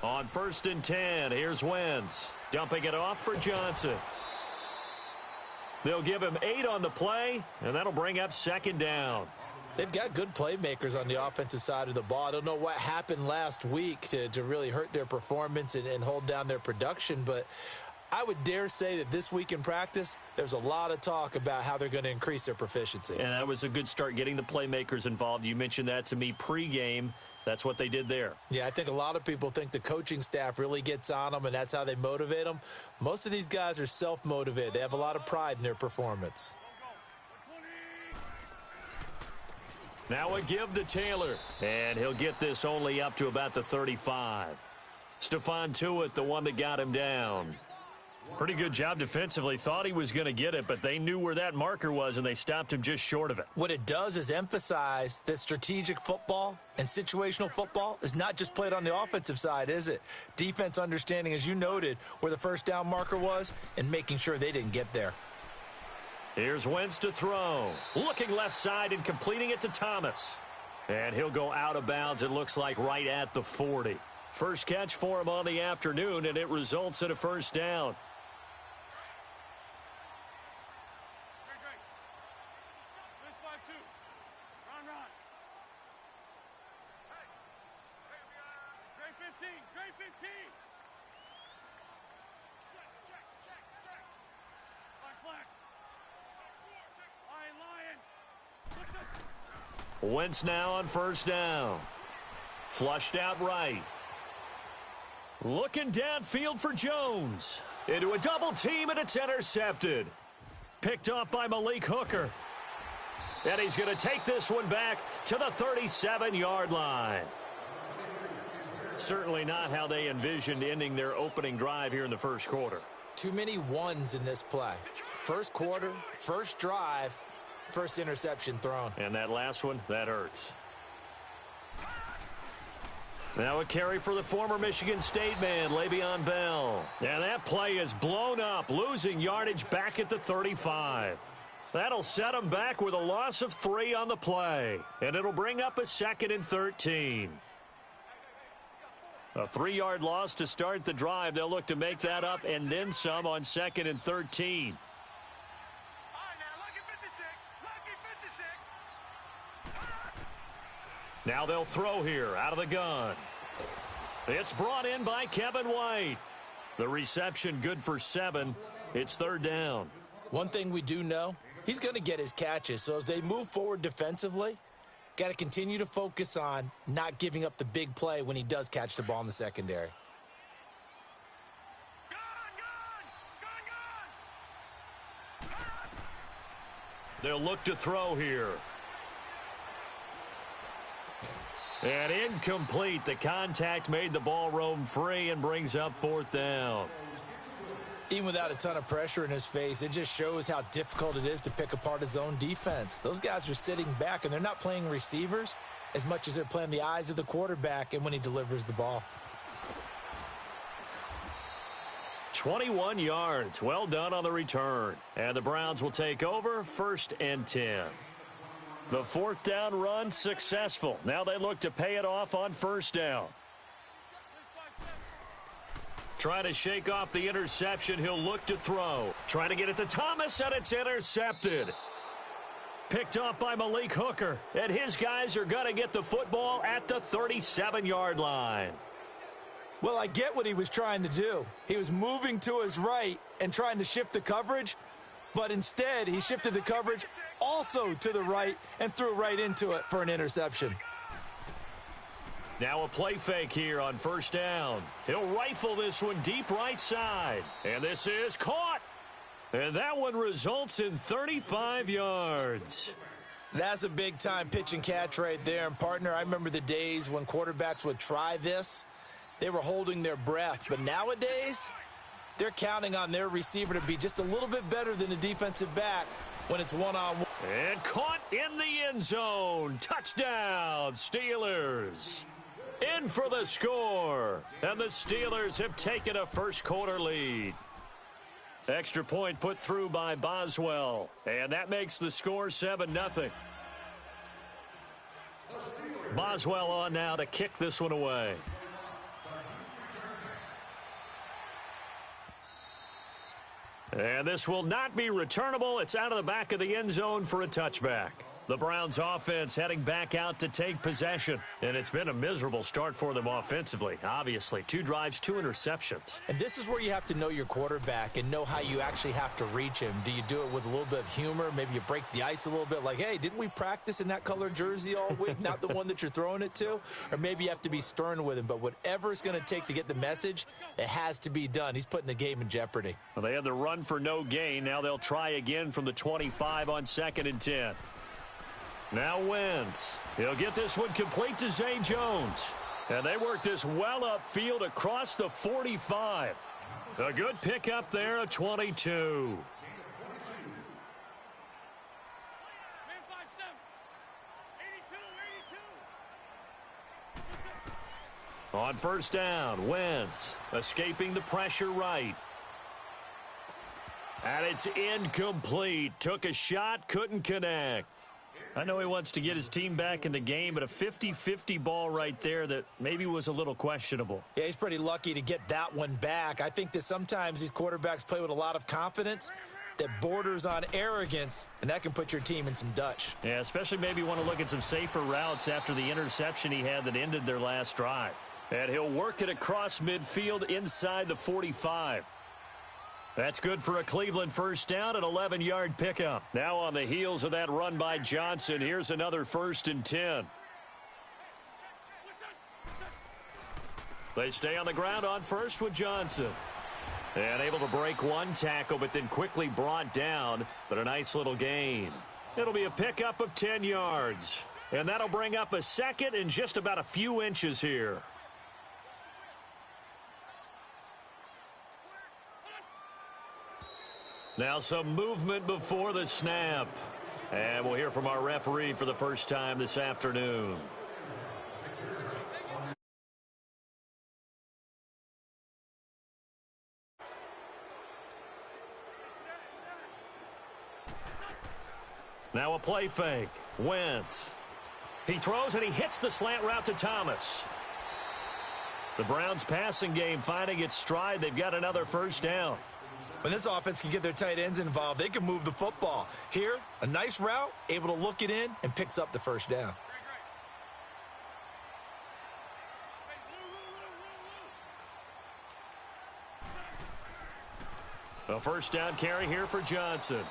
On 1st and 10, here's Wentz. Dumping it off for Johnson. They'll give him 8 on the play, and that'll bring up 2nd down. They've got good playmakers on the offensive side of the ball. I don't know what happened last week to really hurt their performance and hold down their production, but I would dare say that this week in practice, there's a lot of talk about how they're going to increase their proficiency. And that was a good start getting the playmakers involved. You mentioned that to me pregame. That's what they did there. Yeah, I think a lot of people think the coaching staff really gets on them, and that's how they motivate them. Most of these guys are self-motivated. They have a lot of pride in their performance. Now a give to Taylor, and he'll get this only up to about the 35. Stephon Tuitt, the one that got him down. Pretty good job defensively. Thought he was going to get it, but they knew where that marker was, and they stopped him just short of it. What it does is emphasize that strategic football and situational football is not just played on the offensive side, is it? Defense understanding, as you noted, where the first down marker was and making sure they didn't get there. Here's Wentz to throw. Looking left side and completing it to Thomas. And he'll go out of bounds, it looks like, right at the 40. First catch for him on the afternoon, and it results in a 1st down. Wentz now on 1st down. Flushed out right. Looking downfield for Jones. Into a double team, and it's intercepted. Picked off by Malik Hooker. And he's going to take this one back to the 37-yard line. Certainly not how they envisioned ending their opening drive here in the first quarter. Too many ones in this play. First quarter, first drive, first interception thrown. And that last one, that hurts. Now a carry for the former Michigan State man, Le'Veon Bell. And that play is blown up, losing yardage back at the 35. That'll set him back with a loss of 3 on the play. And it'll bring up a 2nd and 13. A 3-yard loss to start the drive. They'll look to make that up and then some on 2nd and 13. Now they'll throw here out of the gun. It's brought in by Kevin White. The reception good for 7. It's 3rd down. One thing we do know, he's going to get his catches. So as they move forward defensively, got to continue to focus on not giving up the big play when he does catch the ball in the secondary. They'll look to throw here. And incomplete. The contact made the ball roam free and brings up 4th down. Even without a ton of pressure in his face, it just shows how difficult it is to pick apart his own defense. Those guys are sitting back, and they're not playing receivers as much as they're playing the eyes of the quarterback and when he delivers the ball. 21 yards. Well done on the return. And the Browns will take over 1st and 10. The 4th down run successful. Now they look to pay it off on 1st down. Trying to shake off the interception. He'll look to throw. Trying to get it to Thomas, and it's intercepted. Picked off by Malik Hooker. And his guys are going to get the football at the 37-yard line. Well, I get what he was trying to do. He was moving to his right and trying to shift the coverage. But instead, he shifted the coverage also to the right and threw right into it for an interception. Now a play fake here on 1st down. He'll rifle this one deep right side. And this is caught. And that one results in 35 yards. That's a big-time pitch and catch right there. And, partner, I remember the days when quarterbacks would try this. They were holding their breath. But nowadays, they're counting on their receiver to be just a little bit better than the defensive back when it's one-on-one. And caught in the end zone. Touchdown, Steelers. In for the score. And the Steelers have taken a first quarter lead. Extra point put through by Boswell. And that makes the score 7-0. Boswell on now to kick this one away. And this will not be returnable. It's out of the back of the end zone for a touchback. The Browns offense heading back out to take possession. And it's been a miserable start for them offensively, obviously. 2 drives, 2 interceptions. And this is where you have to know your quarterback and know how you actually have to reach him. Do you do it with a little bit of humor? Maybe you break the ice a little bit like, hey, didn't we practice in that color jersey all week? Not the one that you're throwing it to? Or maybe you have to be stern with him. But whatever it's going to take to get the message, it has to be done. He's putting the game in jeopardy. Well, they had the run for no gain. Now they'll try again from the 25 on 2nd and 10. Now Wentz. He'll get this one complete to Zay Jones. And they work this well upfield across the 45. A good pickup there of 22. On first down, Wentz escaping the pressure right. And it's incomplete. Took a shot, couldn't connect. I know he wants to get his team back in the game, but a 50-50 ball right there that maybe was a little questionable. Yeah, he's pretty lucky to get that one back. I think that sometimes these quarterbacks play with a lot of confidence that borders on arrogance, and that can put your team in some Dutch. Yeah, especially maybe want to look at some safer routes after the interception he had that ended their last drive. And he'll work it across midfield inside the 45. That's good for a Cleveland first down, an 11-yard pickup. Now on the heels of that run by Johnson, here's another 1st and 10. They stay on the ground on first with Johnson. And able to break one tackle, but then quickly brought down. But a nice little gain. It'll be a pickup of 10 yards. And that'll bring up a 2nd and just about a few inches here. Now some movement before the snap. And we'll hear from our referee for the first time this afternoon. Now a play fake. Wentz. He throws and he hits the slant route to Thomas. The Browns passing game finding its stride. They've got another first down. When this offense can get their tight ends involved, they can move the football. Here, a nice route, able to look it in, and picks up the first down. A first down carry here for Johnson.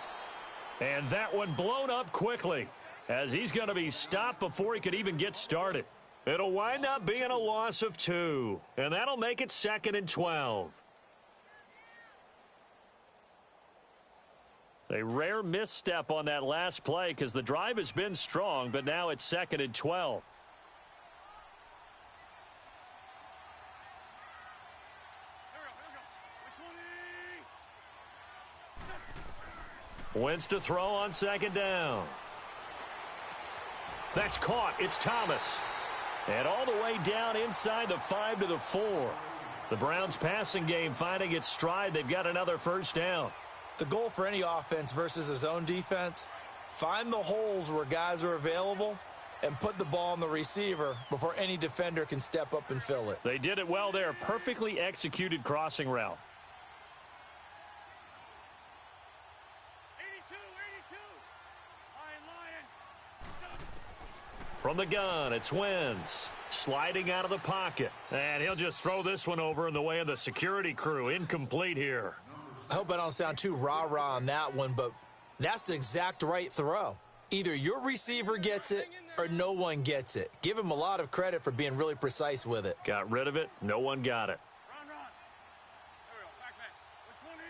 And that one blown up quickly as he's going to be stopped before he could even get started. It'll wind up being a loss of 2, and that'll make it 2nd and 12. A rare misstep on that last play because the drive has been strong, but now it's 2nd and 12. Wentz to throw on 2nd down. That's caught. It's Thomas. And all the way down inside the 5 to the 4. The Browns passing game finding its stride. They've got another first down. The goal for any offense versus his own defense, find the holes where guys are available and put the ball on the receiver before any defender can step up and fill it. They did it well there. Perfectly executed crossing route. 82. From the gun, it's Wentz. Sliding out of the pocket. And he'll just throw this one over in the way of the security crew. Incomplete here. I hope I don't sound too rah-rah on that one, but that's the exact right throw. Either your receiver gets it or no one gets it. Give him a lot of credit for being really precise with it. Got rid of it. No one got it. Run. There we go. Back. 120.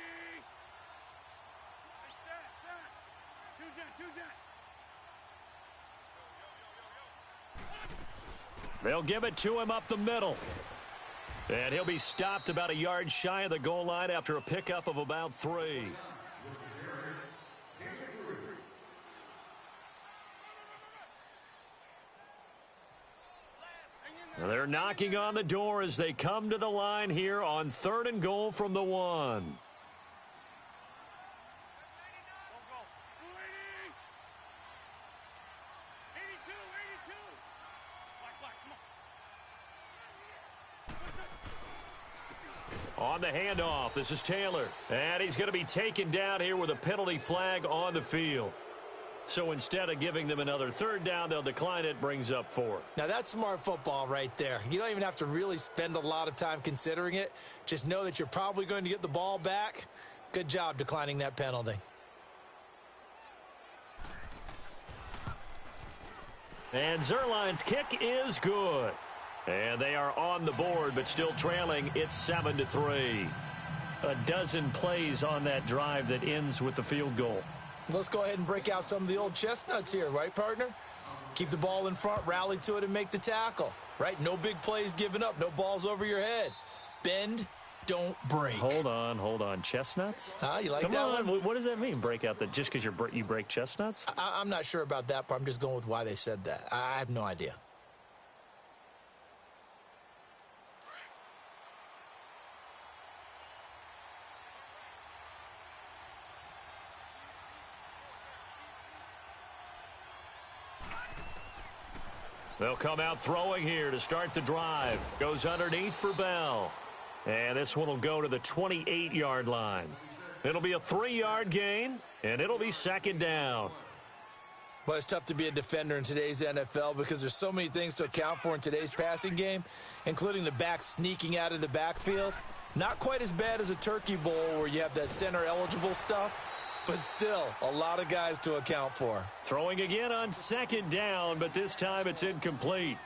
Hey, Two jet. They'll give it to him up the middle. And he'll be stopped about a yard shy of the goal line after a pickup of about 3. They're knocking on the door as they come to the line here on 3rd and goal from the 1. On the handoff, this is Taylor. And he's going to be taken down here with a penalty flag on the field. So instead of giving them another third down, they'll decline it, brings up 4. Now, that's smart football right there. You don't even have to really spend a lot of time considering it. Just know that you're probably going to get the ball back. Good job declining that penalty. And Zerline's kick is good. And they are on the board, but still trailing. It's 7-3. A dozen plays on that drive that ends with the field goal. Let's go ahead and break out some of the old chestnuts here, right, partner? Keep the ball in front, rally to it, and make the tackle, right? No big plays given up, no balls over your head. Bend, don't break. Hold on. Chestnuts? You like Come that on. one? What does that mean, break out? Just because you break chestnuts? I'm not sure about that part. I'm just going with why they said that. I have no idea. They'll come out throwing here to start the drive. Goes underneath for Bell. And this one will go to the 28-yard line. It'll be a 3-yard gain, and it'll be second down. Well, it's tough to be a defender in today's NFL because there's so many things to account for in today's passing game, including the back sneaking out of the backfield. Not quite as bad as a turkey bowl where you have that center-eligible stuff, but still a lot of guys to account for. Throwing again on second down, but this time it's incomplete.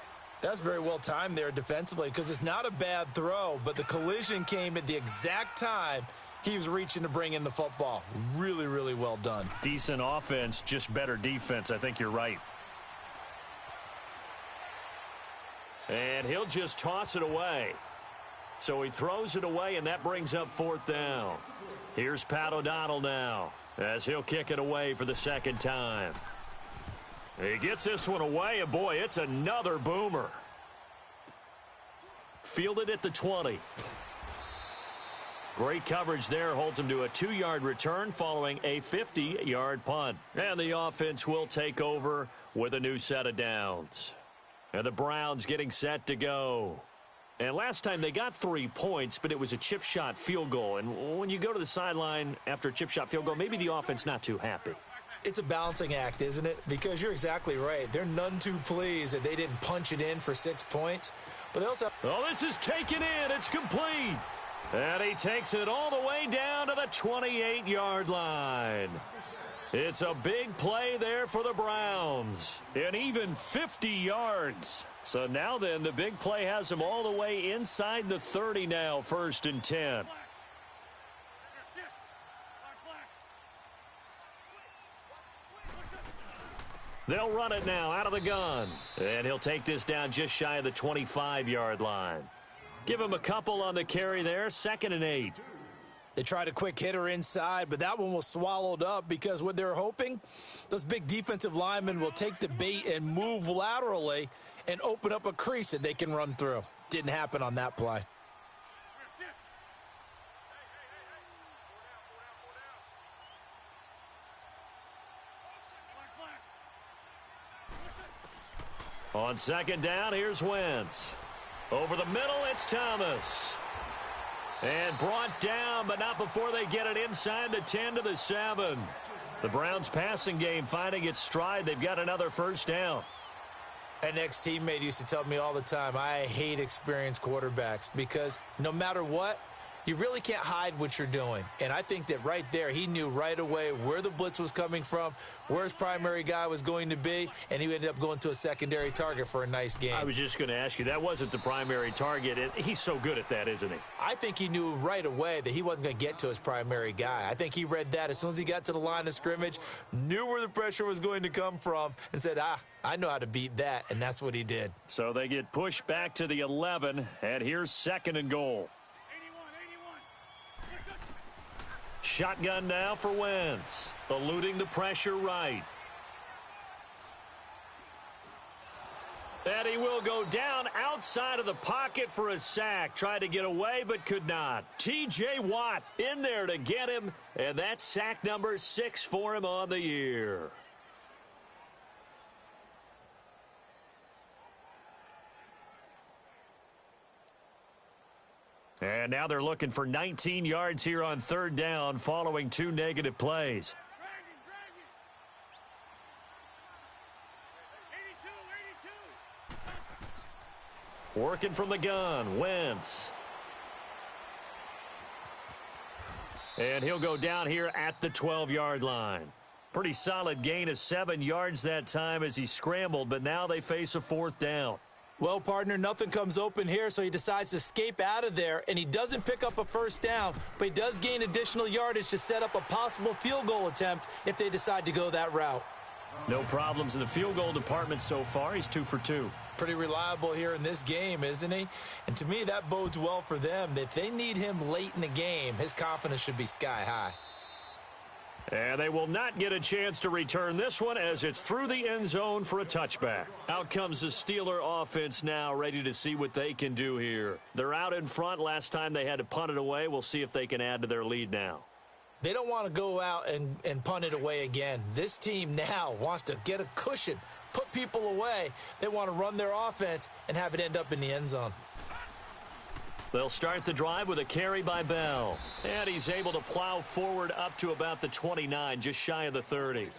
That's very well timed there defensively because it's not a bad throw, but the collision came at the exact time he was reaching to bring in the football. Really, really well done. Decent offense, just better defense. I think you're right. And he'll just toss it away. So he throws it away, and that brings up 4th down. Here's Pat O'Donnell now, as he'll kick it away for the second time. He gets this one away, and boy, it's another boomer. Fielded at the 20. Great coverage there, holds him to a 2-yard return following a 50-yard punt. And the offense will take over with a new set of downs. And the Browns getting set to go. And last time they got 3 points, but it was a chip shot field goal. And when you go to the sideline after a chip shot field goal, maybe the offense not too happy. It's a balancing act, isn't it? Because you're exactly right. They're none too pleased that they didn't punch it in for 6 points. But they also... Oh, this is taken in. It's complete. And he takes it all the way down to the 28-yard line. It's a big play there for the Browns. And even 50 yards. So now then, the big play has them all the way inside the 30 now, 1st and 10. They'll run it now out of the gun. And he'll take this down just shy of the 25-yard line. Give him a couple on the carry there, 2nd and 8. They tried a quick hitter inside, but that one was swallowed up because what they're hoping, those big defensive linemen will take the bait and move laterally and open up a crease that they can run through. Didn't happen on that play. On second down, here's Wentz. Over the middle, it's Thomas. And brought down, but not before they get it inside the 10 to the 7. The Browns passing game finding its stride. They've got another first down. An ex-teammate used to tell me all the time, I hate experienced quarterbacks because no matter what, you really can't hide what you're doing. And I think that right there, he knew right away where the blitz was coming from, where his primary guy was going to be, and he ended up going to a secondary target for a nice game. I was just going to ask you, that wasn't the primary target. He's so good at that, isn't he? I think he knew right away that he wasn't going to get to his primary guy. I think he read that as soon as he got to the line of scrimmage, knew where the pressure was going to come from, and said, I know how to beat that, and that's what he did. So they get pushed back to the 11, and here's 2nd and goal. Shotgun now for Wentz, eluding the pressure right. And he will go down outside of the pocket for a sack. Tried to get away, but could not. T.J. Watt in there to get him, and that's sack number 6 for him on the year. And now they're looking for 19 yards here on third down following 2 negative plays. Drag him. 82. Working from the gun, Wentz. And he'll go down here at the 12-yard line. Pretty solid gain of 7 yards that time as he scrambled, but now they face a 4th down. Well, partner, nothing comes open here, so he decides to escape out of there, and he doesn't pick up a first down, but he does gain additional yardage to set up a possible field goal attempt if they decide to go that route. No problems in the field goal department so far. He's 2 for 2. Pretty reliable here in this game, isn't he? And to me, that bodes well for them. If they need him late in the game, his confidence should be sky high. And they will not get a chance to return this one as it's through the end zone for a touchback. Out comes the Steeler offense now, ready to see what they can do here. They're out in front. Last time they had to punt it away. We'll see if they can add to their lead now. They don't want to go out and punt it away again. This team now wants to get a cushion, put people away. They want to run their offense and have it end up in the end zone. They'll start the drive with a carry by Bell. And he's able to plow forward up to about the 29, just shy of the 30.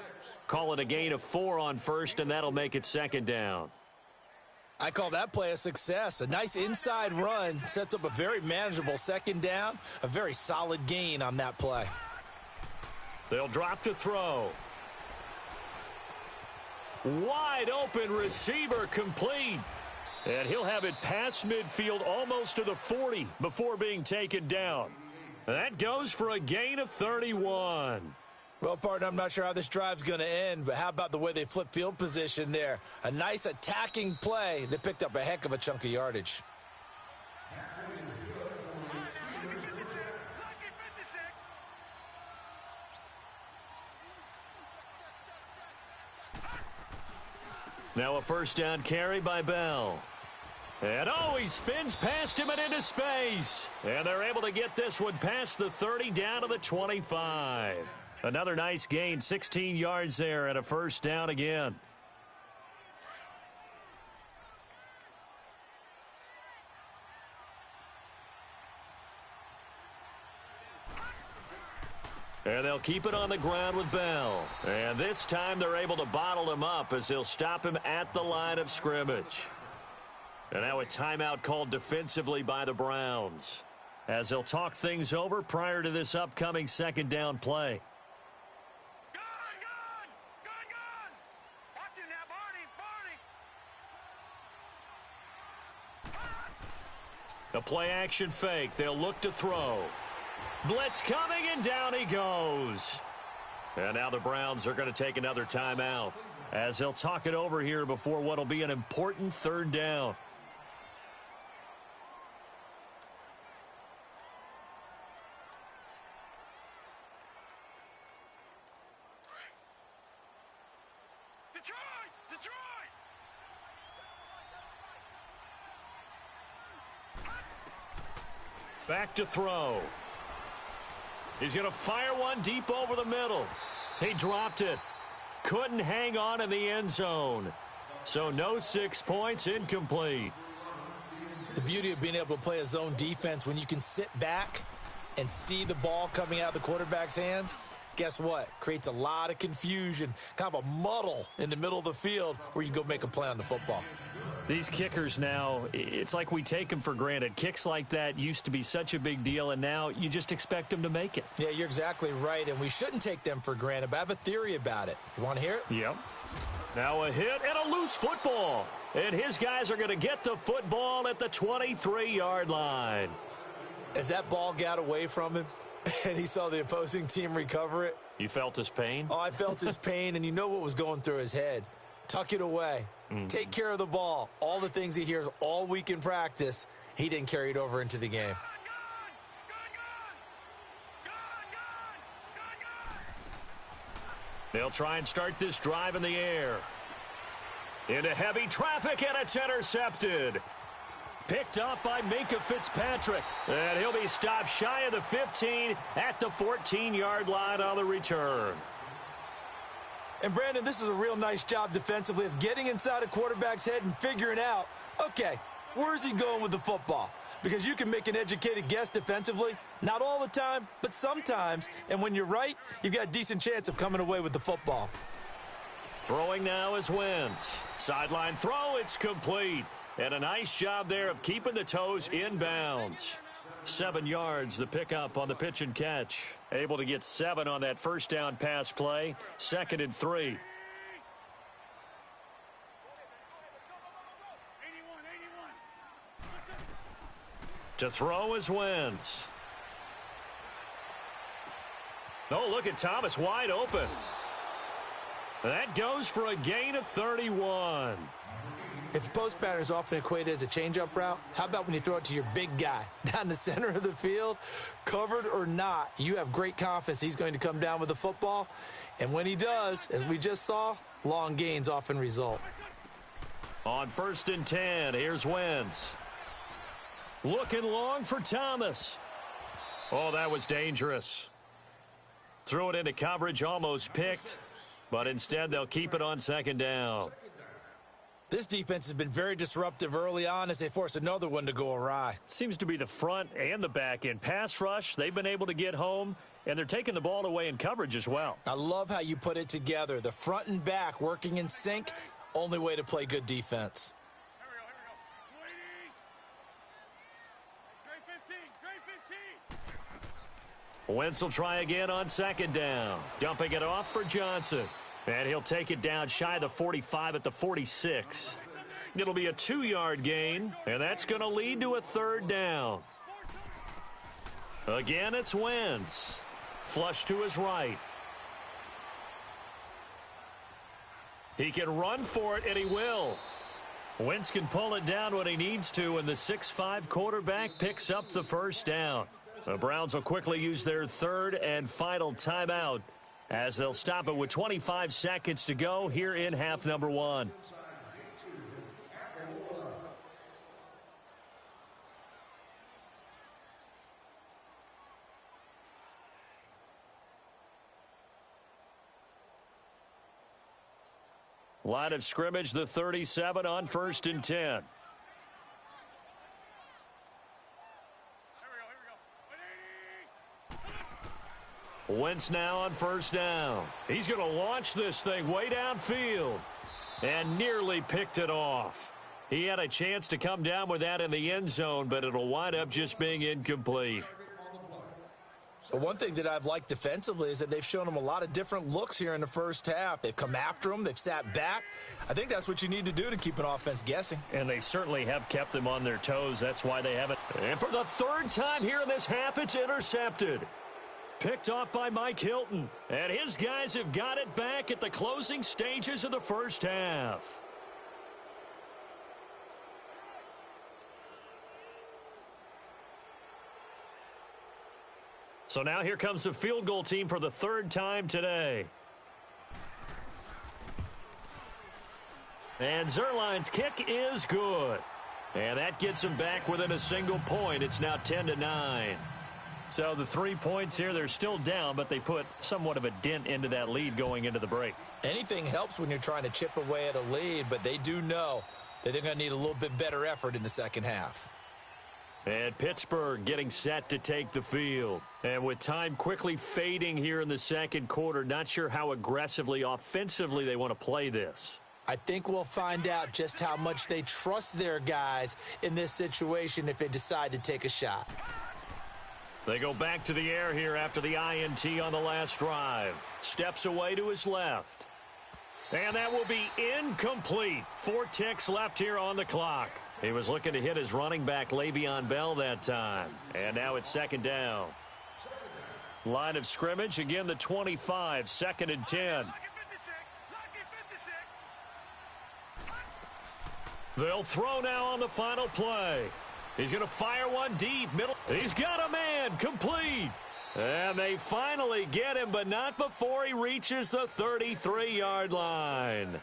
Call it a gain of 4 on first, and that'll make it 2nd down. I call that play a success. A nice inside run sets up a very manageable 2nd down, a very solid gain on that play. They'll drop to throw. Wide open receiver complete. And he'll have it past midfield almost to the 40 before being taken down. That goes for a gain of 31. Well, partner, I'm not sure how this drive's going to end, but how about the way they flip field position there? A nice attacking play that picked up a heck of a chunk of yardage. Now a first down carry by Bell. And he spins past him and into space. And they're able to get this one past the 30 down to the 25. Another nice gain, 16 yards there and a first down again. And they'll keep it on the ground with Bell. And this time they're able to bottle him up as they'll stop him at the line of scrimmage. And now a timeout called defensively by the Browns as they'll talk things over prior to this upcoming 2nd down play. Gun! Watch him now, Barney! A play action fake. They'll look to throw. Blitz coming, and down he goes. And now the Browns are going to take another timeout as they'll talk it over here before what will be an important 3rd down. Detroit! Back to throw. He's going to fire one deep over the middle. He dropped it. Couldn't hang on in the end zone. So no 6 points, incomplete. The beauty of being able to play a zone defense when you can sit back and see the ball coming out of the quarterback's hands, guess what? Creates a lot of confusion, kind of a muddle in the middle of the field where you can go make a play on the football. These kickers now, it's like we take them for granted. Kicks like that used to be such a big deal, and now you just expect them to make it. Yeah, you're exactly right, and we shouldn't take them for granted, but I have a theory about it. You want to hear it? Yep. Now a hit and a loose football. And his guys are going to get the football at the 23-yard line. As that ball got away from him and he saw the opposing team recover it. You felt his pain? Oh, I felt his pain, and you know what was going through his head. Tuck it away. Take care of the ball. All the things he hears all week in practice, he didn't carry it over into the game. They'll try and start this drive in the air. Into heavy traffic, and it's intercepted. Picked up by Minkah Fitzpatrick. And he'll be stopped shy of the 15 at the 14-yard line on the return. And, Brandon, this is a real nice job defensively of getting inside a quarterback's head and figuring out, okay, where's he going with the football? because you can make an educated guess defensively. Not all the time, but sometimes. And when you're right, you've got a decent chance of coming away with the football. Throwing now is Wentz. Sideline throw, it's complete. And a nice job there of keeping the toes in bounds. 7 yards, the pickup on the pitch and catch. Able to get 7 on that first down pass play. 2nd and 3. 81. To throw is Wentz. Oh, look at Thomas wide open. That goes for a gain of 31. If the post pattern is often equated as a change-up route, how about when you throw it to your big guy down the center of the field? Covered or not, you have great confidence he's going to come down with the football. And when he does, as we just saw, long gains often result. On 1st and 10, here's Wentz. Looking long for Thomas. Oh, that was dangerous. Threw it into coverage, almost picked. But instead, they'll keep it on 2nd down. This defense has been very disruptive early on as they force another one to go awry. Seems to be the front and the back end. Pass rush, they've been able to get home, and they're taking the ball away in coverage as well. I love how you put it together. The front and back working in sync, only way to play good defense. Here we go. 280. Trey 15. Trey 15. Wentz will try again on 2nd down. Dumping it off for Johnson. And he'll take it down shy of the 45 at the 46. It'll be a 2-yard gain, and that's going to lead to a 3rd down. Again, it's Wentz. Flush to his right. He can run for it, and he will. Wentz can pull it down when he needs to, and the 6'5" quarterback picks up the 1st down. The Browns will quickly use their 3rd and final timeout, as they'll stop it with 25 seconds to go here in half number 1. Line of scrimmage, the 37 on 1st and 10. Wentz now on 1st down. He's going to launch this thing way downfield and nearly picked it off. He had a chance to come down with that in the end zone, but it'll wind up just being incomplete. But one thing that I've liked defensively is that they've shown him a lot of different looks here in the first half. They've come after him. They've sat back. I think that's what you need to do to keep an offense guessing. And they certainly have kept them on their toes. That's why they haven't. And for the 3rd time here in this half, it's intercepted. Picked off by Mike Hilton. And his guys have got it back at the closing stages of the first half. So now here comes the field goal team for the 3rd time today. And Zerline's kick is good. And that gets him back within a single point. It's now 10-9. So the 3 points here, they're still down, but they put somewhat of a dent into that lead going into the break. Anything helps when you're trying to chip away at a lead, but they do know that they're going to need a little bit better effort in the second half. And Pittsburgh getting set to take the field. And with time quickly fading here in the second quarter, not sure how aggressively, offensively they want to play this. I think we'll find out just how much they trust their guys in this situation if they decide to take a shot. They go back to the air here after the INT on the last drive. Steps away to his left. And that will be incomplete. 4 ticks left here on the clock. He was looking to hit his running back, Le'Veon Bell, that time. And now it's 2nd down. Line of scrimmage, again the 25, 2nd and 10. They'll throw now on the final play. He's going to fire one deep, middle. He's got a man, complete. And they finally get him, but not before he reaches the 33-yard line.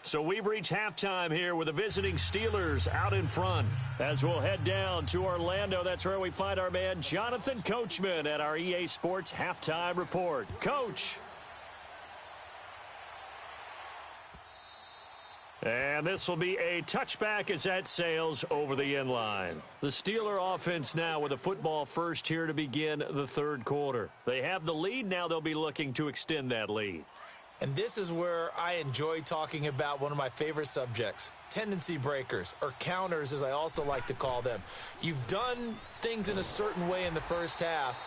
So we've reached halftime here with the visiting Steelers out in front. As we'll head down to Orlando, that's where we find our man Jonathan Coachman at our EA Sports Halftime Report. Coach. And this will be a touchback as that sails over the end line. The Steeler offense now with a football first here to begin the third quarter. They have the lead. Now they'll be looking to extend that lead. And this is where I enjoy talking about one of my favorite subjects, tendency breakers, or counters as I also like to call them. You've done things in a certain way in the first half,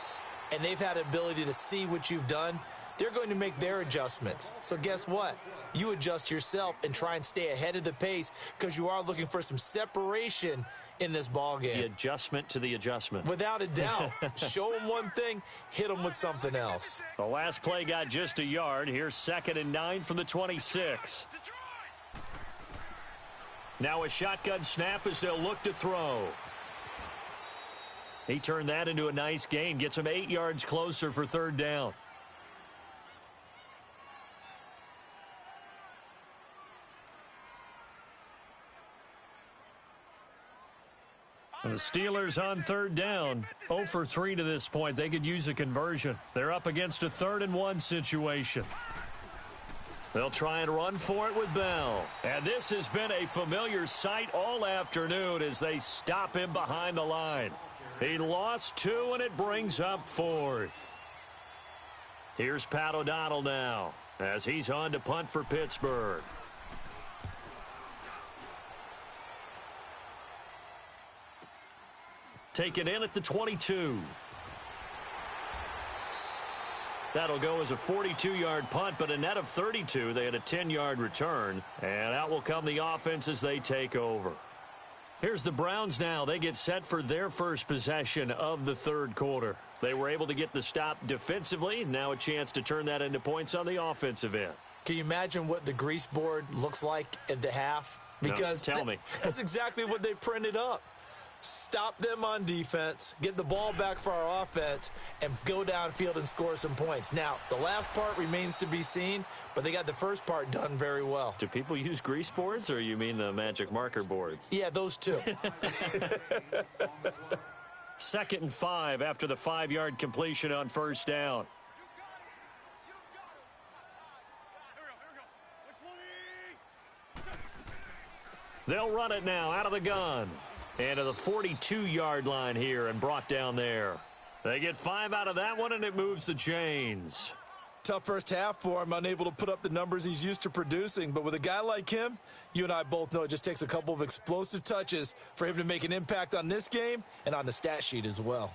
and they've had the ability to see what you've done. They're going to make their adjustments. So guess what? You adjust yourself and try and stay ahead of the pace because you are looking for some separation in this ball game. The adjustment to the adjustment. Without a doubt. Show them one thing, hit them with something else. The last play got just a yard. Here's 2nd and 9 from the 26. Now a shotgun snap as they'll look to throw. He turned that into a nice gain. Gets him 8 yards closer for 3rd down. And the Steelers on 3rd down, 0 for 3 to this point. They could use a conversion. They're up against a 3rd and 1 situation. They'll try and run for it with Bell. And this has been a familiar sight all afternoon as they stop him behind the line. He lost 2, and it brings up 4th. Here's Pat O'Donnell now as he's on to punt for Pittsburgh. Taken in at the 22. That'll go as a 42-yard punt, but a net of 32. They had a 10-yard return, and out will come the offense as they take over. Here's the Browns now. They get set for their first possession of the third quarter. They were able to get the stop defensively. Now a chance to turn that into points on the offensive end. Can you imagine what the grease board looks like at the half? Because no, tell me. That's exactly what they printed up. Stop them on defense, get the ball back for our offense, and go downfield and score some points. Now, the last part remains to be seen, but they got the first part done very well. Do people use grease boards, or you mean the magic marker boards? Yeah, those two. 2nd and 5 after the 5-yard completion on 1st down. They'll run it now out of the gun. And to the 42-yard line here and brought down there. They get 5 out of that one, and it moves the chains. Tough first half for him, unable to put up the numbers he's used to producing. But with a guy like him, you and I both know it just takes a couple of explosive touches for him to make an impact on this game and on the stat sheet as well.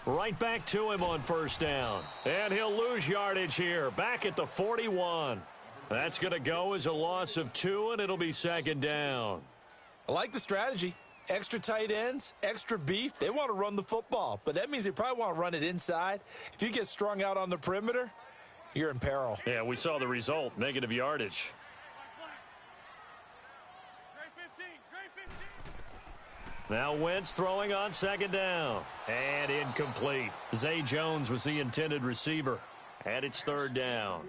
Right back to him on 1st down. And he'll lose yardage here. Back at the 41. That's going to go as a loss of 2, and it'll be 2nd down. I like the strategy. Extra tight ends, extra beef. They want to run the football, but that means they probably want to run it inside. If you get strung out on the perimeter, you're in peril. Yeah, we saw the result, negative yardage. Now Wentz throwing on 2nd down. And incomplete. Zay Jones was the intended receiver. And it's 3rd down.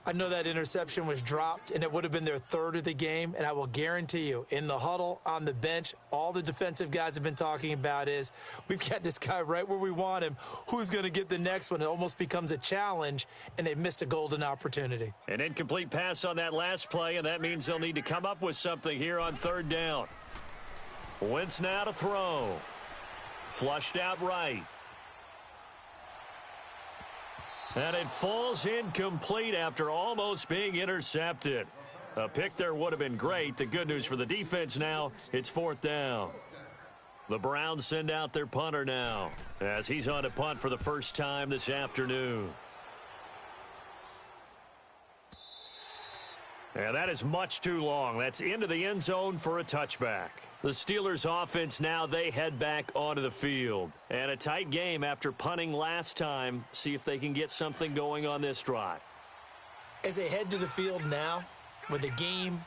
I know that interception was dropped, and it would have been their 3rd of the game, and I will guarantee you, in the huddle, on the bench, all the defensive guys have been talking about is, we've got this guy right where we want him. Who's going to get the next one? It almost becomes a challenge, and they missed a golden opportunity. An incomplete pass on that last play, and that means they'll need to come up with something here on 3rd down. Wentz now to throw. Flushed out right. And it falls incomplete after almost being intercepted. A pick there would have been great. The good news for the defense now, it's 4th down. The Browns send out their punter now as he's on to punt for the first time this afternoon. And that is much too long. That's into the end zone for a touchback. The Steelers offense now, they head back onto the field. And a tight game after punting last time. See if they can get something going on this drive. As they head to the field now, with the game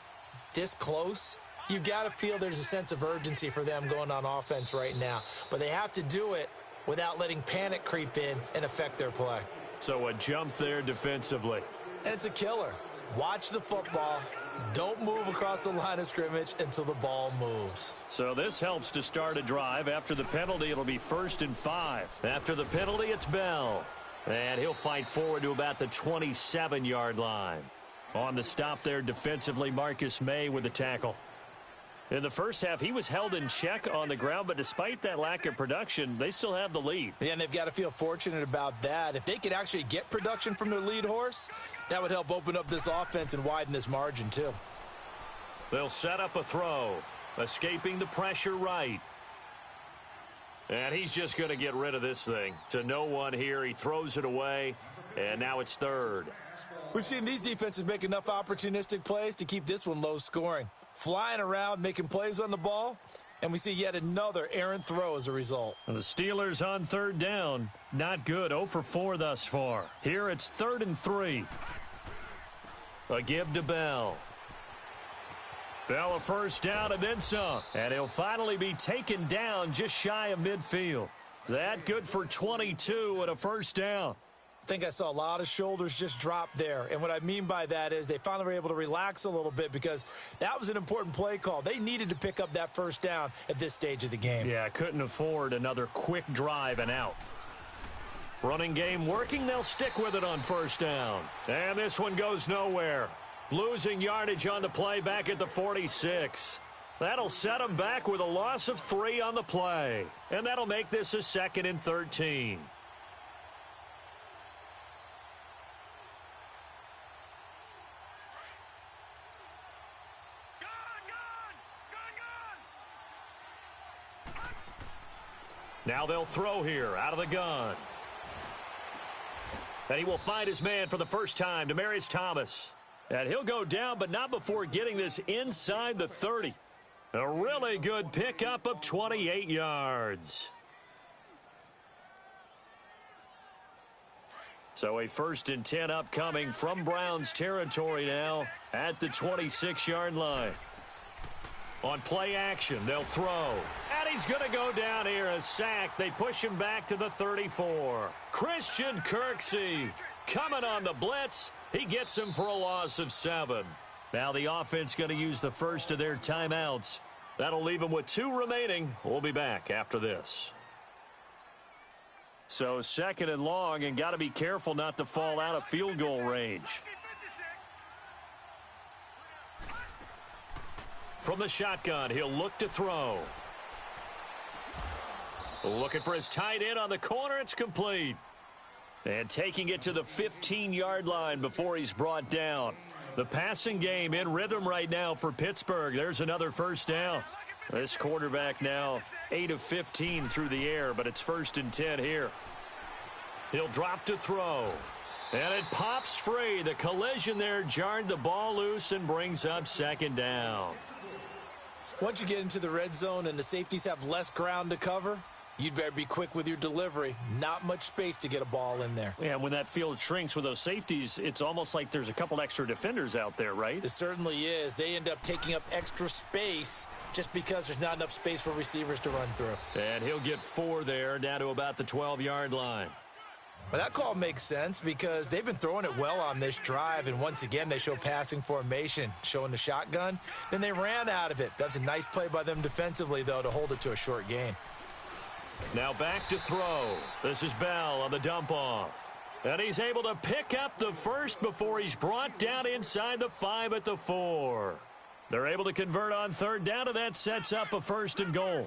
this close, you've got to feel there's a sense of urgency for them going on offense right now. But they have to do it without letting panic creep in and affect their play. So a jump there defensively. And it's a killer. Watch the football, Don't move across the line of scrimmage until the ball moves. So this helps to start a drive. After the penalty, it'll be 1st and 5. After the penalty, it's Bell. And he'll fight forward to about the 27-yard line. On the stop there defensively, Marcus May with the tackle. In the first half, he was held in check on the ground, but despite that lack of production, they still have the lead. Yeah, and they've got to feel fortunate about that. If they could actually get production from their lead horse, that would help open up this offense and widen this margin too. They'll set up a throw, escaping the pressure right. And he's just going to get rid of this thing. To no one here, he throws it away, and now it's 3rd. We've seen these defenses make enough opportunistic plays to keep this one low scoring. Flying around, making plays on the ball, and we see yet another errant throw as a result. And the Steelers on 3rd down. Not good. 0 for 4 thus far. Here it's 3rd and 3. A give to Bell. Bell a first down and then some. And he'll finally be taken down just shy of midfield. That good for 22 and a first down. I think I saw a lot of shoulders just drop there. And what I mean by that is they finally were able to relax a little bit because that was an important play call. They needed to pick up that first down at this stage of the game. Yeah, couldn't afford another quick drive and out. Running game working. They'll stick with it on first down. And this one goes nowhere. Losing yardage on the play back at the 46. That'll set them back with a loss of 3 on the play. And that'll make this a 2nd and 13. Now they'll throw here out of the gun. And he will find his man for the first time, Demaryius Thomas. And he'll go down, but not before getting this inside the 30. A really good pickup of 28 yards. So a 1st and 10 upcoming from Browns territory now at the 26-yard line. On play action, they'll throw. And he's going to go down here, a sack. They push him back to the 34. Christian Kirksey coming on the blitz. He gets him for a loss of 7. Now the offense going to use the first of their timeouts. That'll leave them with 2 remaining. We'll be back after this. So 2nd and long, and got to be careful not to fall out of field goal range. From the shotgun, he'll look to throw. Looking for his tight end on the corner. It's complete. And taking it to the 15-yard line before he's brought down. The passing game in rhythm right now for Pittsburgh. There's another first down. This quarterback now 8 of 15 through the air, but it's 1st and 10 here. He'll drop to throw. And it pops free. The collision there jarred the ball loose and brings up 2nd down. Once you get into the red zone and the safeties have less ground to cover, you'd better be quick with your delivery. Not much space to get a ball in there. Yeah, when that field shrinks with those safeties, it's almost like there's a couple extra defenders out there, right? It certainly is. They end up taking up extra space just because there's not enough space for receivers to run through. And he'll get 4 there, down to about the 12-yard line. Well, that call makes sense because they've been throwing it well on this drive, and once again they show passing formation, showing the shotgun. Then they ran out of it. That's a nice play by them defensively, though, to hold it to a short gain. Now back to throw. This is Bell on the dump-off. And he's able to pick up the first before he's brought down inside the 5 at the 4. They're able to convert on 3rd down, and that sets up a 1st and goal.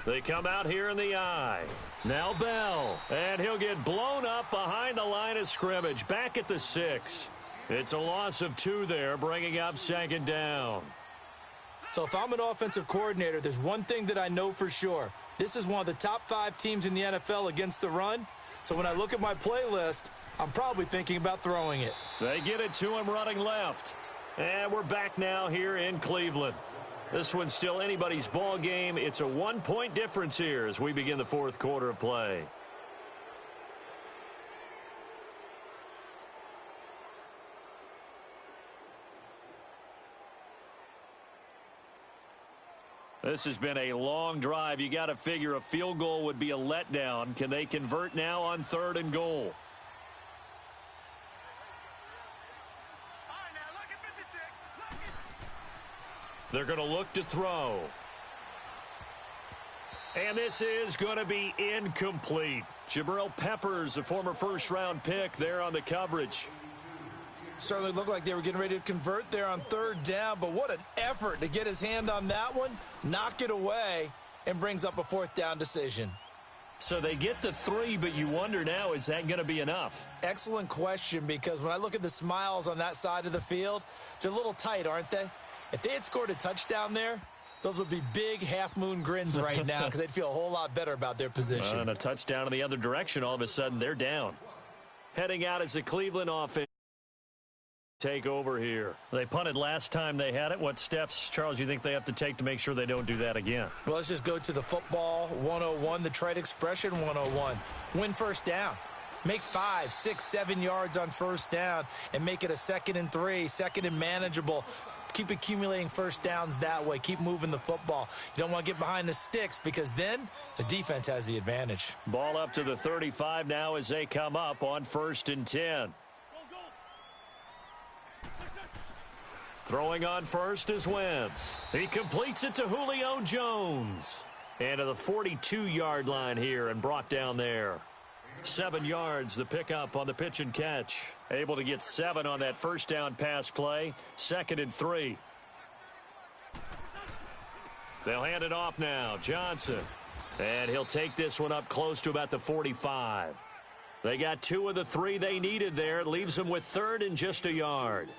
They come out here in the eye. Now Bell. And he'll get blown up behind the line of scrimmage. Back at the 6. It's a loss of 2 there, bringing up 2nd down. So if I'm an offensive coordinator, there's one thing that I know for sure. This is one of the top 5 teams in the NFL against the run. So when I look at my playlist, I'm probably thinking about throwing it. They get it to him running left. And we're back now here in Cleveland. This one's still anybody's ball game. It's a 1-point difference here as we begin the 4th quarter of play. This has been a long drive. You got to figure a field goal would be a letdown. Can they convert now on 3rd and goal? They're going to look to throw. And this is going to be incomplete. Jabril Peppers, a former first-round pick, there on the coverage. Certainly looked like they were getting ready to convert there on third down, but what an effort to get his hand on that one, knock it away, and brings up a fourth down decision. So they get the 3, but you wonder now, is that going to be enough? Excellent question, because when I look at the smiles on that side of the field, they're a little tight, aren't they? If they had scored a touchdown there, those would be big half-moon grins right now because they'd feel a whole lot better about their position. And a touchdown in the other direction, all of a sudden they're down. Heading out as the Cleveland offense take over here. They punted last time they had it. What steps, Charles, you think they have to take to make sure they don't do that again? Well, let's just go to the football 101, the trite expression 101. Win first down. Make 5, 6, 7 yards on first down and make it a 2nd and 3, 2nd and manageable. Keep accumulating first downs that way. Keep moving the football. You don't want to get behind the sticks because then the defense has the advantage. Ball up to the 35 now as they come up on 1st and 10. Throwing on first is Wentz. He completes it to Julio Jones. And to the 42-yard line here and brought down there. 7 yards, the pickup on the pitch and catch. Able to get 7 on that first down pass play. 2nd and 3. They'll hand it off now. Johnson. And he'll take this one up close to about the 45. They got 2 of the 3 they needed there. It leaves them with 3rd and just a yard.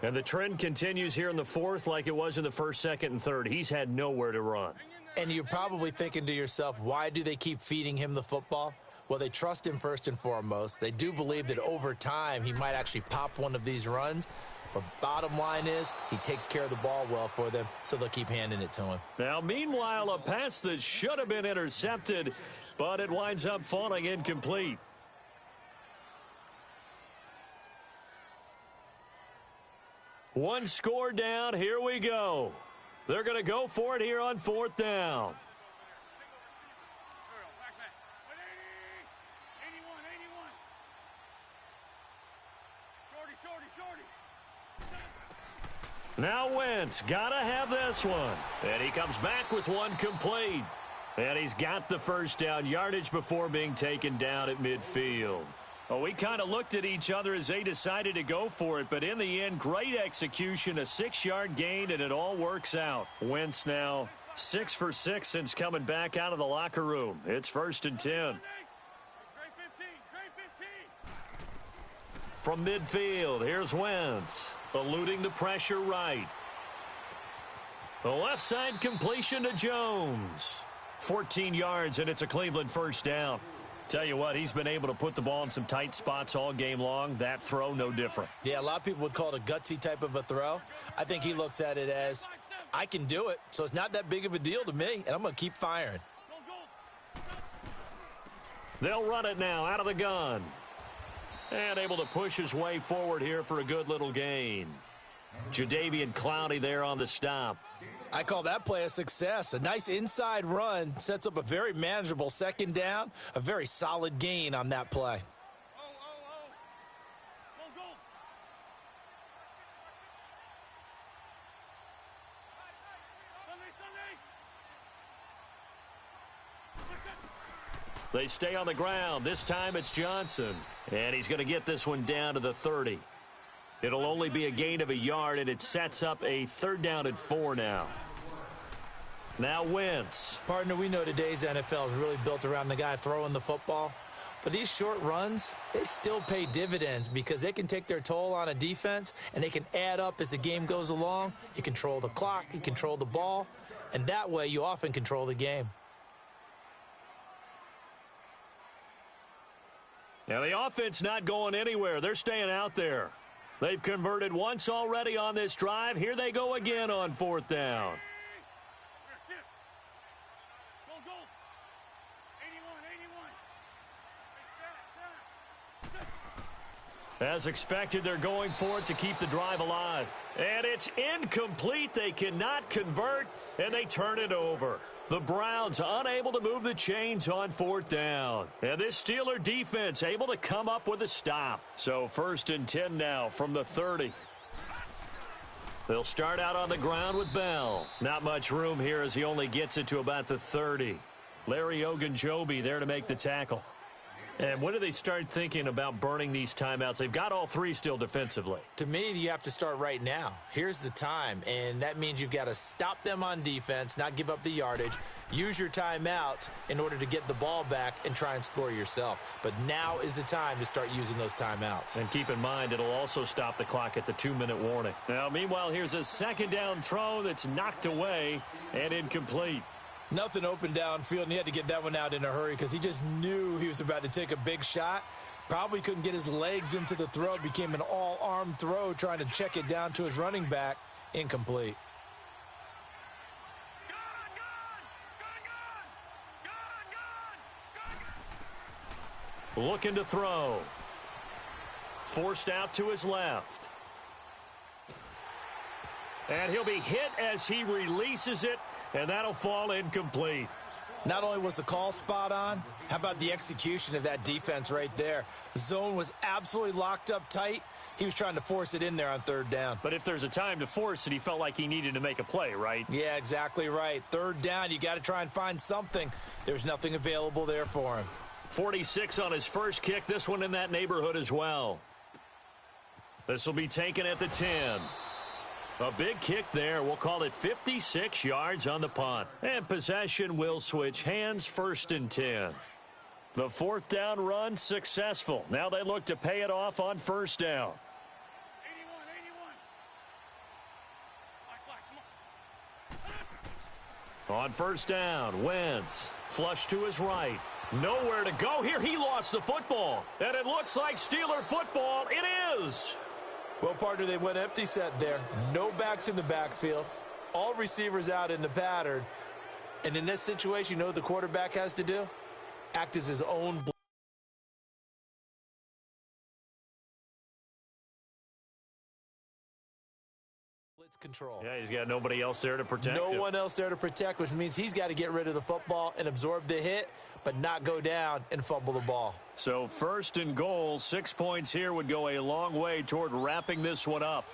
And the trend continues here in the 4th like it was in the 1st, 2nd, and 3rd. He's had nowhere to run. And you're probably thinking to yourself, why do they keep feeding him the football? Well, they trust him first and foremost. They do believe that over time he might actually pop one of these runs. But bottom line is he takes care of the ball well for them, so they'll keep handing it to him. Now, meanwhile, a pass that should have been intercepted, but it winds up falling incomplete. One score down. Here we go. They're going to go for it here on 4th down. Now Wentz, gotta have this one. And he comes back with one complete. And he's got the first down yardage before being taken down at midfield. Well, we kind of looked at each other as they decided to go for it, but in the end, great execution, a 6-yard gain, and it all works out. Wentz now 6 for 6 since coming back out of the locker room. It's 1st and 10. From midfield, here's Wentz, eluding the pressure right. The left side completion to Jones. 14 yards, and it's a Cleveland first down. Tell you what, he's been able to put the ball in some tight spots all game long. That throw, no different. Yeah, a lot of people would call it a gutsy type of a throw. I think he looks at it as, I can do it, so it's not that big of a deal to me, and I'm going to keep firing. They'll run it now out of the gun. And able to push his way forward here for a good little gain. Jadeveon Clowney there on the stop. I call that play a success. A nice inside run sets up a very manageable 2nd down. A very solid gain on that play. They stay on the ground. This time it's Johnson. And he's going to get this one down to the 30. It'll only be a gain of a yard, and it sets up a 3rd down and 4 now. Now Wentz. Partner, we know today's NFL is really built around the guy throwing the football. But these short runs, they still pay dividends because they can take their toll on a defense, and they can add up as the game goes along. You control the clock, you control the ball, and that way you often control the game. Now the offense not going anywhere. They're staying out there. They've converted once already on this drive. Here they go again on 4th down. As expected, they're going for it to keep the drive alive. And it's incomplete. They cannot convert, and they turn it over. The Browns unable to move the chains on 4th down. And this Steeler defense able to come up with a stop. So 1st and 10 now from the 30. They'll start out on the ground with Bell. Not much room here as he only gets it to about the 30. Larry Ogunjobi there to make the tackle. And when do they start thinking about burning these timeouts? They've got all three still defensively. To me, you have to start right now. Here's the time, and that means you've got to stop them on defense, not give up the yardage, use your timeouts in order to get the ball back and try and score yourself. But now is the time to start using those timeouts. And keep in mind, it'll also stop the clock at the 2-minute warning. Now, meanwhile, here's a second down throw that's knocked away and incomplete. Nothing open downfield, and he had to get that one out in a hurry because he just knew he was about to take a big shot. Probably couldn't get his legs into the throw. Became an all-arm throw trying to check it down to his running back. Incomplete. Looking to throw. Forced out to his left. And he'll be hit as he releases it. And that'll fall incomplete. Not only was the call spot on, how about the execution of that defense right there? Zone was absolutely locked up tight. He was trying to force it in there on third down. But if there's a time to force it, he felt like he needed to make a play, right? Yeah, exactly right. Third down, you got to try and find something. There's nothing available there for him. 46 on his first kick. This one in that neighborhood as well. This will be taken at the 10. A big kick there. We'll call it 56 yards on the punt. And possession will switch hands, 1st and 10. The 4th down run successful. Now they look to pay it off on 1st down. 81, 81. On 1st down, Wentz. Flush to his right. Nowhere to go here. He lost the football. And it looks like Steeler football. It is. Well, partner, they went empty set there. No backs in the backfield. All receivers out in the pattern. And in this situation, you know what the quarterback has to do? Act as his own blitz control. Yeah, he's got nobody else there to protect him. No one else there to protect, which means he's got to get rid of the football and absorb the hit, but not go down and fumble the ball. So 1st and goal, 6 points here would go a long way toward wrapping this one up.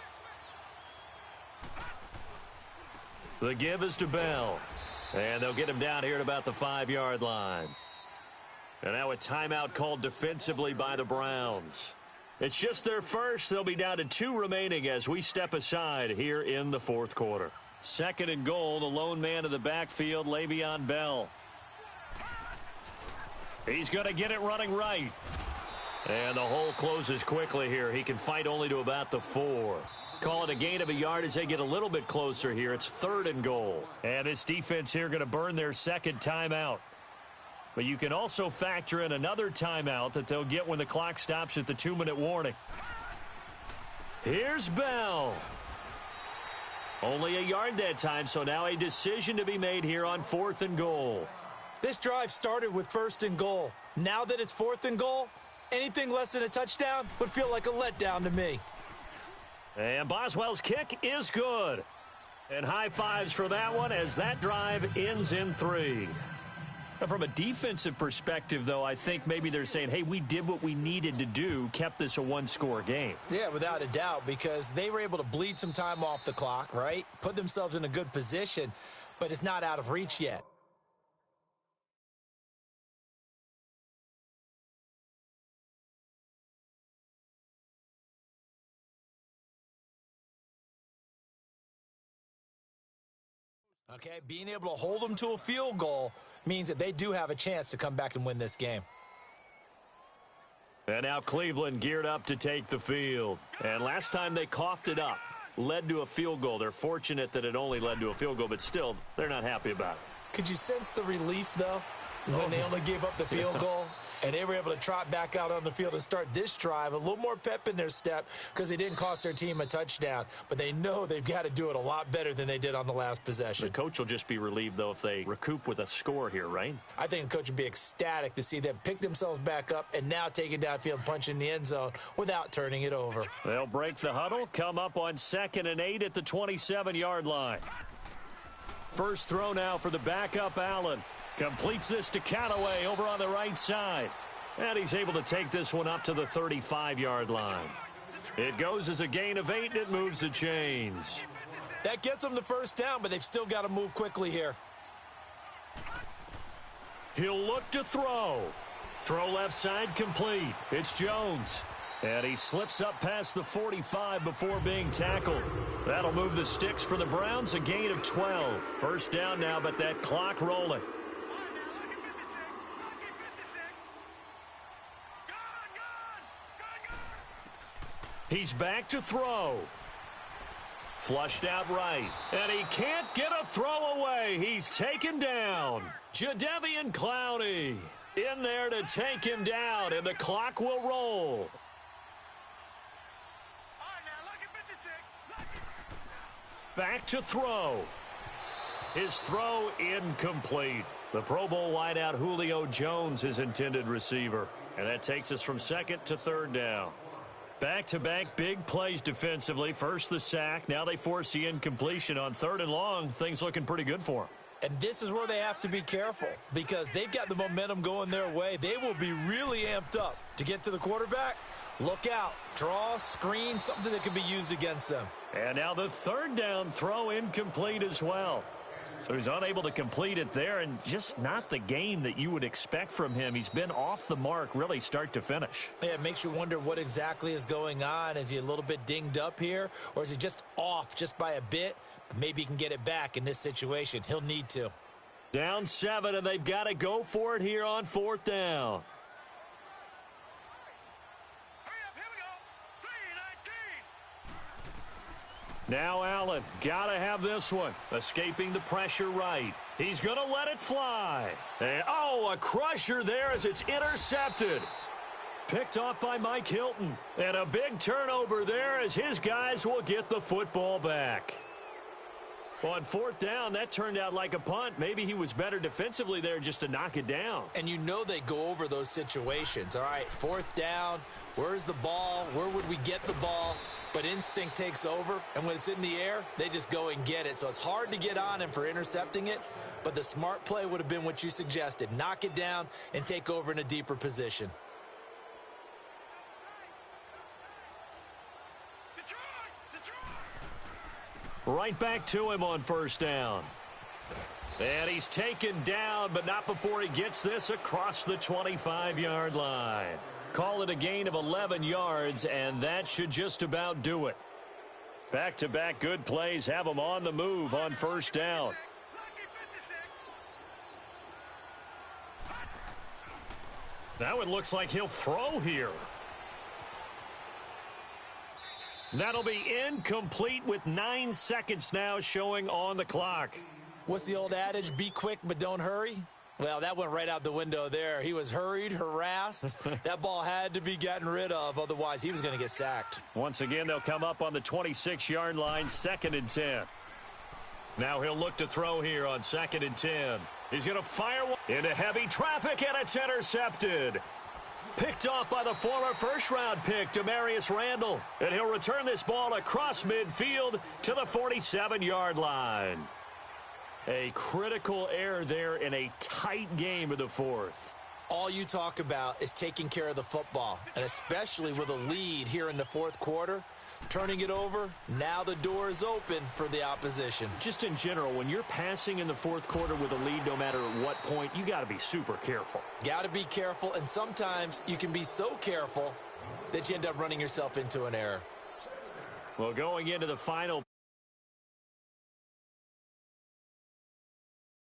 The give is to Bell. And they'll get him down here at about the 5-yard line. And now a timeout called defensively by the Browns. It's just their first. They'll be down to 2 remaining as we step aside here in the 4th quarter. 2nd and goal, the lone man in the backfield, Le'Veon Bell. He's going to get it running right. And the hole closes quickly here. He can fight only to about the 4. Call it a gain of a yard as they get a little bit closer here. It's 3rd and goal. And this defense here going to burn their 2nd timeout. But you can also factor in another timeout that they'll get when the clock stops at the 2-minute warning. Here's Bell. Only a yard that time, so now a decision to be made here on 4th and goal. This drive started with 1st and goal. Now that it's 4th and goal, anything less than a touchdown would feel like a letdown to me. And Boswell's kick is good. And high fives for that one as that drive ends in 3. From a defensive perspective, though, I think maybe they're saying, hey, we did what we needed to do, kept this a 1-score game. Yeah, without a doubt, because they were able to bleed some time off the clock, right? Put themselves in a good position, but it's not out of reach yet. Okay, being able to hold them to a field goal means that they do have a chance to come back and win this game. And now Cleveland geared up to take the field. And last time they coughed it up, led to a field goal. They're fortunate that it only led to a field goal, but still, they're not happy about it. Could you sense the relief, though, when they only gave up the field goal? And they were able to trot back out on the field and start this drive. A little more pep in their step because they didn't cost their team a touchdown. But they know they've got to do it a lot better than they did on the last possession. The coach will just be relieved, though, if they recoup with a score here, right? I think the coach would be ecstatic to see them pick themselves back up and now take it downfield and punch in the end zone without turning it over. They'll break the huddle, come up on 2nd and 8 at the 27-yard line. First throw now for the backup Allen. Completes this to Callaway over on the right side. And he's able to take this one up to the 35-yard line. It goes as a gain of 8, and it moves the chains. That gets them the first down, but they've still got to move quickly here. He'll look to throw. Throw left side complete. It's Jones. And he slips up past the 45 before being tackled. That'll move the sticks for the Browns, a gain of 12. First down now, but that clock rolling. He's back to throw. Flushed out right. And he can't get a throw away. He's taken down. Jadeveon Clowney in there to take him down, and the clock will roll. Back to throw. His throw incomplete. The Pro Bowl wideout Julio Jones, his intended receiver. And that takes us from second to third down. Back-to-back big plays defensively. First the sack. Now they force the incompletion on third and long. Things looking pretty good for them. And this is where they have to be careful because they've got the momentum going their way. They will be really amped up to get to the quarterback. Look out. Draw, screen, something that can be used against them. And now the third down throw incomplete as well. So he's unable to complete it there, and just not the game that you would expect from him. He's been off the mark really start to finish. Yeah, it makes you wonder what exactly is going on. Is he a little bit dinged up here, or is he just off just by a bit? Maybe he can get it back in this situation. He'll need to. Down 7, and they've got to go for it here on fourth down. Now Allen, got to have this one. Escaping the pressure right. He's going to let it fly. And, a crusher there as it's intercepted. Picked off by Mike Hilton. And a big turnover there as his guys will get the football back. On fourth down, that turned out like a punt. Maybe he was better defensively there just to knock it down. And you know they go over those situations. All right, fourth down, where's the ball? Where would we get the ball? But instinct takes over, and when it's in the air, they just go and get it. So it's hard to get on him for intercepting it, but the smart play would have been what you suggested. Knock it down and take over in a deeper position. Right back to him on first down. And he's taken down, but not before he gets this across the 25-yard line. Call it a gain of 11 yards, and that should just about do it. Back-to-back good plays have him on the move on first down. Now it looks like he'll throw here. That'll be incomplete with 9 seconds now showing on the clock. What's the old adage? Be quick, but don't hurry. Well, that went right out the window there. He was hurried, harassed. That ball had to be gotten rid of, otherwise he was going to get sacked. Once again, they'll come up on the 26-yard line, 2nd and 10. Now he'll look to throw here on 2nd and 10. He's going to fire one into heavy traffic, and it's intercepted. Picked off by the former first-round pick, Demarius Randall. And he'll return this ball across midfield to the 47-yard line. A critical error there in a tight game of the fourth. All you talk about is taking care of the football, and especially with a lead here in the fourth quarter. Turning it over, now the door is open for the opposition. Just in general, when you're passing in the fourth quarter with a lead, no matter at what point, you got to be super careful. Got to be careful, and sometimes you can be so careful that you end up running yourself into an errwell, going into the final